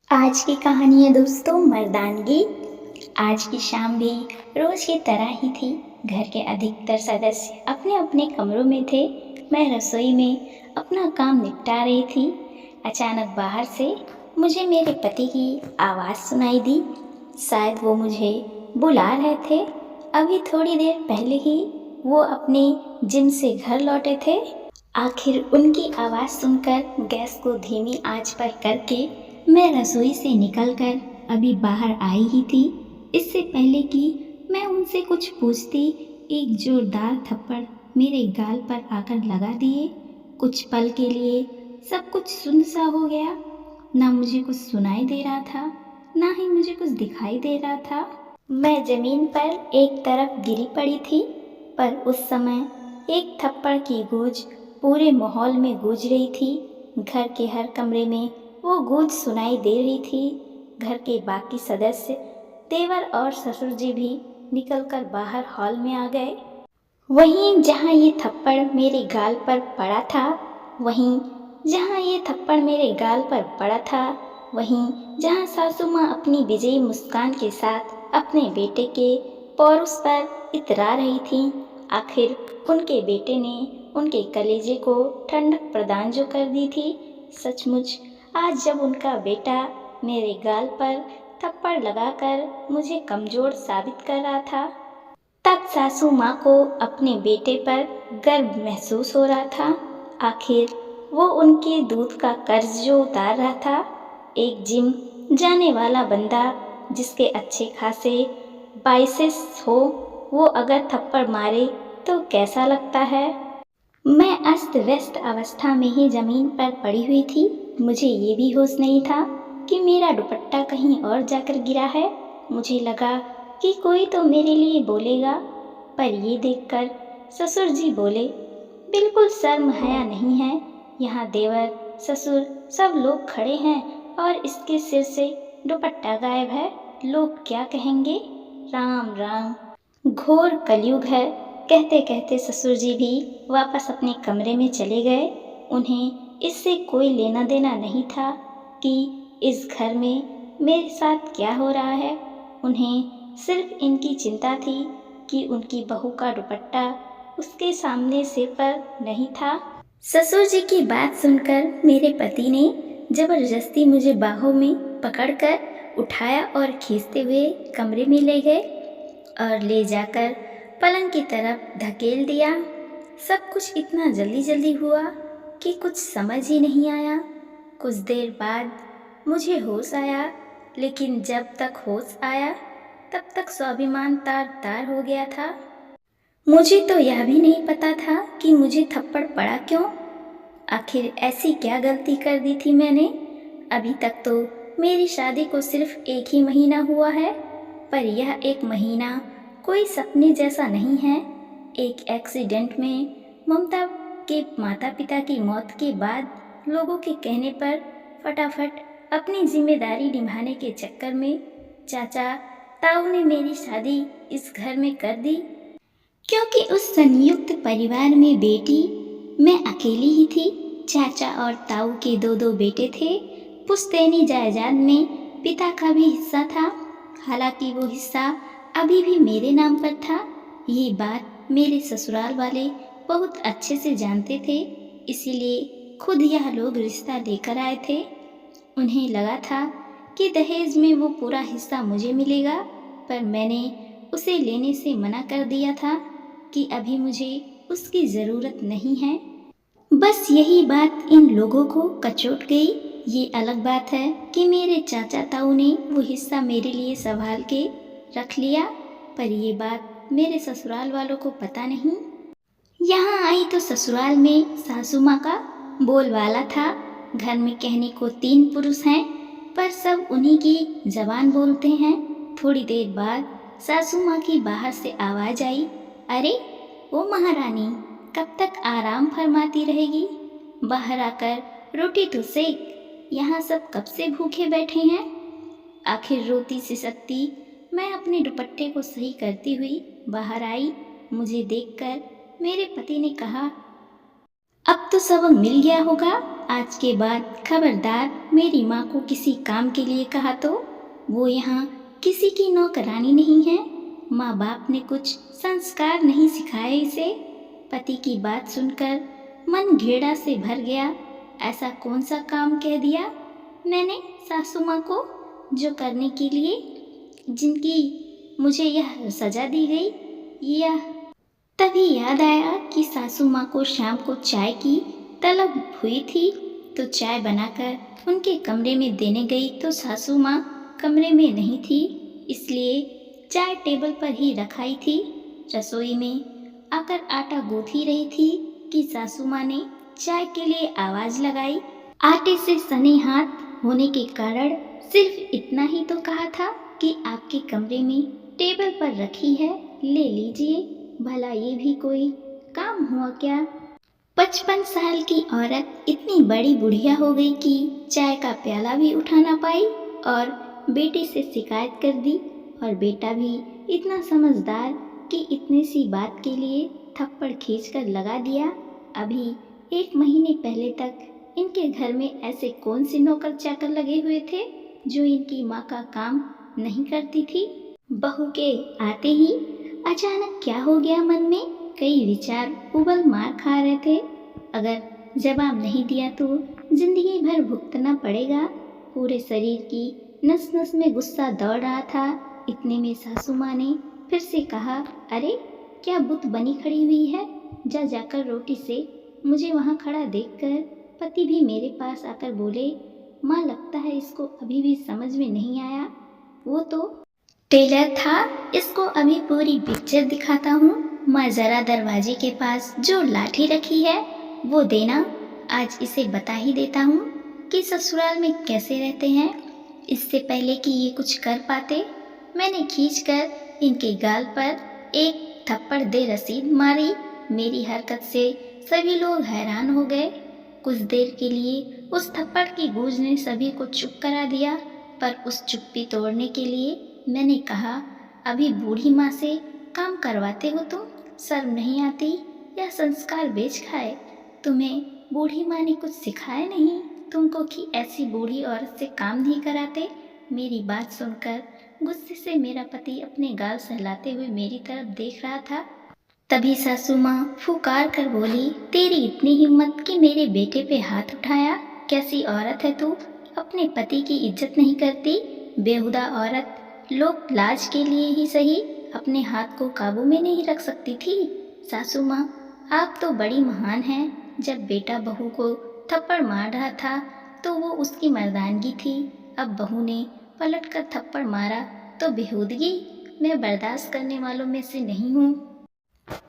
आज की कहानी है दोस्तों मर्दानगी। आज की शाम भी रोज की तरह ही थी। घर के अधिकतर सदस्य अपने अपने कमरों में थे। मैं रसोई में अपना काम निपटा रही थी। अचानक बाहर से मुझे मेरे पति की आवाज़ सुनाई दी। शायद वो मुझे बुला रहे थे। अभी थोड़ी देर पहले ही वो अपने जिम से घर लौटे थे। आखिर उनकी आवाज़ सुनकर गैस को धीमी आंच पर करके मैं रसोई से निकलकर अभी बाहर आई ही थी। इससे पहले कि मैं उनसे कुछ पूछती, एक जोरदार थप्पड़ मेरे गाल पर आकर लगा दिए। कुछ पल के लिए सब कुछ सुन्न सा हो गया। ना मुझे कुछ सुनाई दे रहा था, ना ही मुझे कुछ दिखाई दे रहा था। मैं जमीन पर एक तरफ गिरी पड़ी थी, पर उस समय एक थप्पड़ की गूंज पूरे माहौल में गूंज रही थी। घर के हर कमरे में वो गूंज सुनाई दे रही थी। घर के बाकी सदस्य, देवर और ससुर जी भी निकलकर बाहर हॉल में आ गए। वहीं जहाँ ये थप्पड़ मेरे गाल पर पड़ा था, वहीं जहाँ ये थप्पड़ मेरे गाल पर पड़ा था, वहीं जहाँ सासू माँ अपनी विजयी मुस्कान के साथ अपने बेटे के पौरुष पर इतरा रही थीं। आखिर उनके बेटे ने उनके कलेजे को ठंडक प्रदान जो कर दी थी। सचमुच आज जब उनका बेटा मेरे गाल पर थप्पड़ लगाकर मुझे कमज़ोर साबित कर रहा था, तब सासू माँ को अपने बेटे पर गर्व महसूस हो रहा था। आखिर वो उनके दूध का कर्ज जो उतार रहा था। एक जिम जाने वाला बंदा जिसके अच्छे खासे बाइसेप्स हो, वो अगर थप्पड़ मारे तो कैसा लगता है। मैं अस्त व्यस्त अवस्था में ही जमीन पर पड़ी हुई थी। मुझे ये भी होश नहीं था कि मेरा दुपट्टा कहीं और जाकर गिरा है। मुझे लगा कि कोई तो मेरे लिए बोलेगा, पर ये देखकर ससुर जी बोले, बिल्कुल शर्म हया नहीं है। यहाँ देवर ससुर सब लोग खड़े हैं और इसके सिर से दुपट्टा गायब है। लोग क्या कहेंगे। राम राम, घोर कलयुग है। कहते कहते ससुर जी भी वापस अपने कमरे में चले गए। उन्हें इससे कोई लेना देना नहीं था कि इस घर में मेरे साथ क्या हो रहा है। उन्हें सिर्फ इनकी चिंता थी कि उनकी बहू का दुपट्टा उसके सामने सिर पर नहीं था। ससुर जी की बात सुनकर मेरे पति ने जबरदस्ती मुझे बाहों में पकड़कर उठाया और खींचते हुए कमरे में ले गए और ले जाकर पलंग की तरफ धकेल दिया। सब कुछ इतना जल्दी जल्दी हुआ कि कुछ समझ ही नहीं आया। कुछ देर बाद मुझे होश आया, लेकिन जब तक होश आया तब तक स्वाभिमान तार तार हो गया था। मुझे तो यह भी नहीं पता था कि मुझे थप्पड़ पड़ा क्यों। आखिर ऐसी क्या गलती कर दी थी मैंने। अभी तक तो मेरी शादी को सिर्फ एक ही महीना हुआ है, पर यह एक महीना कोई सपने जैसा नहीं है। एक एक्सीडेंट में ममता के माता पिता की मौत के बाद लोगों के कहने पर फटाफट अपनी जिम्मेदारी निभाने के चक्कर में चाचा ताऊ ने मेरी शादी इस घर में कर दी। क्योंकि उस संयुक्त परिवार में बेटी मैं अकेली ही थी। चाचा और ताऊ के दो दो बेटे थे। पुश्तैनी जायदाद में पिता का भी हिस्सा था। हालांकि वो हिस्सा अभी भी मेरे नाम पर था। ये बात मेरे ससुराल वाले बहुत अच्छे से जानते थे, इसीलिए खुद यह लोग रिश्ता लेकर आए थे। उन्हें लगा था कि दहेज में वो पूरा हिस्सा मुझे मिलेगा, पर मैंने उसे लेने से मना कर दिया था कि अभी मुझे उसकी ज़रूरत नहीं है। बस यही बात इन लोगों को कचोट गई। ये अलग बात है कि मेरे चाचा ताऊ ने वो हिस्सा मेरे लिए संभाल के रख लिया, पर ये बात मेरे ससुराल वालों को पता नहीं। यहाँ आई तो ससुराल में सासू माँ का बोलबाला था। घर में कहने को 3 पुरुष हैं, पर सब उन्हीं की जबान बोलते हैं। थोड़ी देर बाद सासू माँ की बाहर से आवाज़ आई, अरे ओ महारानी, कब तक आराम फरमाती रहेगी। बाहर आकर रोटी तो सेक। यहाँ सब कब से भूखे बैठे हैं। आखिर रोती सिसकती मैं अपने दुपट्टे को सही करती हुई बाहर आई। मुझे देखकर मेरे पति ने कहा, अब तो सबक मिल गया होगा। आज के बाद खबरदार मेरी माँ को किसी काम के लिए कहा तो वो यहाँ किसी की नौकरानी नहीं है। माँ बाप ने कुछ संस्कार नहीं सिखाए इसे। पति की बात सुनकर मन घृणा से भर गया। ऐसा कौन सा काम कह दिया मैंने सासू माँ को जो करने के लिए जिनकी मुझे यह सजा दी गई। यह तभी याद आया कि सासू माँ को शाम को चाय की तलब हुई थी, तो चाय बनाकर उनके कमरे में देने गई तो सासू माँ कमरे में नहीं थी, इसलिए चाय टेबल पर ही रखाई थी। रसोई में आकर आटा गूँथ ही रही थी कि सासू माँ ने चाय के लिए आवाज़ लगाई। आटे से सने हाथ होने के कारण सिर्फ इतना ही तो कहा था कि आपके कमरे में टेबल पर रखी है, ले लीजिए। भला ये भी कोई काम हुआ क्या? 55 साल की औरत इतनी बड़ी बुढ़िया हो गई कि चाय का प्याला भी उठा ना पाई और बेटे से शिकायत कर दी। और बेटा भी इतना समझदार कि इतनी सी बात के लिए थप्पड़ खींचकर लगा दिया। अभी 1 महीने पहले तक इनके घर में ऐसे कौन से नौकर चाकर लगे हुए थे जो इनकी माँ का काम नहीं करती थी। बहू के आते ही अचानक क्या हो गया, मन में कई विचार उबल मार खा रहे थे। अगर जवाब नहीं दिया तो जिंदगी भर भुगतना पड़ेगा। पूरे शरीर की नस नस में गुस्सा दौड़ रहा था। इतने में सासू माँ ने फिर से कहा, अरे क्या बुत बनी खड़ी हुई है, जा जाकर रोटी से। मुझे वहाँ खड़ा देखकर पति भी मेरे पास आकर बोले, माँ लगता है इसको अभी भी समझ में नहीं आया, वो तो टेलर था, इसको अभी पूरी पिक्चर दिखाता हूँ। माँ जरा दरवाजे के पास जो लाठी रखी है वो देना, आज इसे बता ही देता हूँ कि ससुराल में कैसे रहते हैं। इससे पहले कि ये कुछ कर पाते मैंने खींचकर इनके गाल पर एक थप्पड़ दे रसीद मारी। मेरी हरकत से सभी लोग हैरान हो गए। कुछ देर के लिए उस थप्पड़ की गूंज ने सभी को चुप करा दिया, पर उस चुप्पी तोड़ने के लिए मैंने कहा, अभी बूढ़ी माँ से काम करवाते हो तुम, शर्म नहीं आती या संस्कार बेच खाए? तुम्हें बूढ़ी माँ ने कुछ सिखाया नहीं तुमको कि ऐसी बूढ़ी औरत से काम नहीं कराते? मेरी बात सुनकर गुस्से से मेरा पति अपने गाल सहलाते हुए मेरी तरफ देख रहा था। तभी सासू माँ फुकार कर बोली, तेरी इतनी हिम्मत कि मेरे बेटे पे हाथ उठाया? कैसी औरत है तू, अपने पति की इज्जत नहीं करती, बेहुदा औरत। लोग लाज के लिए ही सही अपने हाथ को काबू में नहीं रख सकती थी। सासू माँ आप तो बड़ी महान हैं। जब बेटा बहू को थप्पड़ मार रहा था तो वो उसकी मर्दानगी थी, अब बहू ने पलट कर थप्पड़ मारा तो बेहूदगी मैं बर्दाश्त करने वालों में से नहीं हूँ।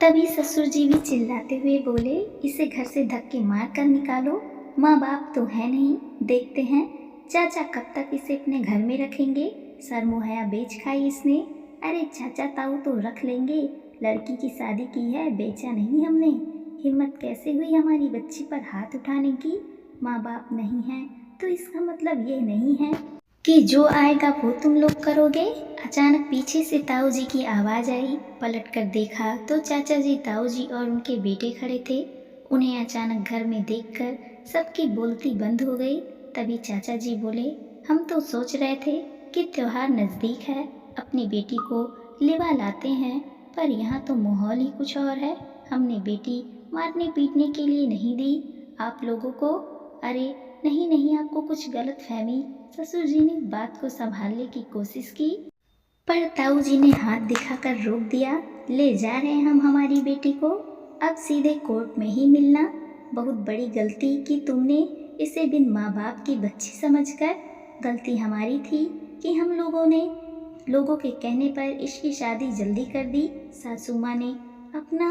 तभी ससुर जी भी चिल्लाते हुए बोले, इसे घर से धक्के मार कर निकालो, माँ बाप तो है नहीं, देखते हैं चाचा कब तक इसे अपने घर में रखेंगे। सर मुहैया बेच खाई इसने। अरे चाचा ताऊ तो रख लेंगे, लड़की की शादी की है, बेचा नहीं हमने। हिम्मत कैसे हुई हमारी बच्ची पर हाथ उठाने की? माँ बाप नहीं है तो इसका मतलब ये नहीं है कि जो आएगा वो तुम लोग करोगे। अचानक पीछे से ताऊ जी की आवाज़ आई। पलट कर देखा तो चाचा जी, ताऊ जी और उनके बेटे खड़े थे। उन्हें अचानक घर में देखकर सबकी बोलती बंद हो गई। तभी चाचा जी बोले, हम तो सोच रहे थे कि त्योहार नज़दीक है, अपनी बेटी को लिवा लाते हैं, पर यहाँ तो माहौल ही कुछ और है। हमने बेटी मारने पीटने के लिए नहीं दी आप लोगों को। अरे नहीं नहीं, आपको कुछ गलत फहमी। ससुर जी ने बात को संभालने की कोशिश की, पर ताऊ जी ने हाथ दिखाकर रोक दिया। ले जा रहे हैं हम हमारी बेटी को, अब सीधे कोर्ट में ही मिलना। बहुत बड़ी गलती की तुमने इसे बिन माँ बाप की बच्ची समझकर। गलती हमारी थी कि हम लोगों के कहने पर इसकी शादी जल्दी कर दी। सासू माँ ने अपना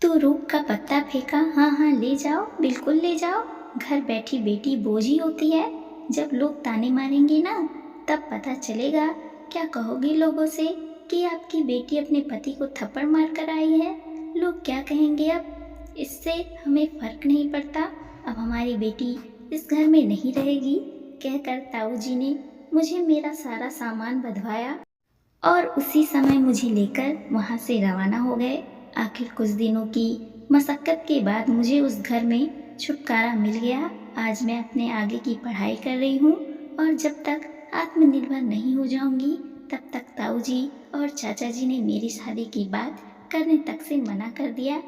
तो रूप का पत्ता फेंका। हाँ हाँ ले जाओ, बिल्कुल ले जाओ, घर बैठी बेटी बोझ ही होती है। जब लोग ताने मारेंगे ना तब पता चलेगा। क्या कहोगी लोगों से कि आपकी बेटी अपने पति को थप्पड़ मार कर आई है? लोग क्या कहेंगे अब? इससे हमें फर्क नहीं पड़ता, अब हमारी बेटी इस घर में नहीं रहेगी। कहकर ताऊ जी ने मुझे मेरा सारा सामान बंधवाया और उसी समय मुझे लेकर वहाँ से रवाना हो गए। आखिर कुछ दिनों की मशक्क़त के बाद मुझे उस घर में छुटकारा मिल गया। आज मैं अपने आगे की पढ़ाई कर रही हूँ और जब तक आत्मनिर्भर नहीं हो जाऊँगी तब तक ताऊ जी और चाचा जी ने मेरी शादी की बात करने तक से मना कर दिया।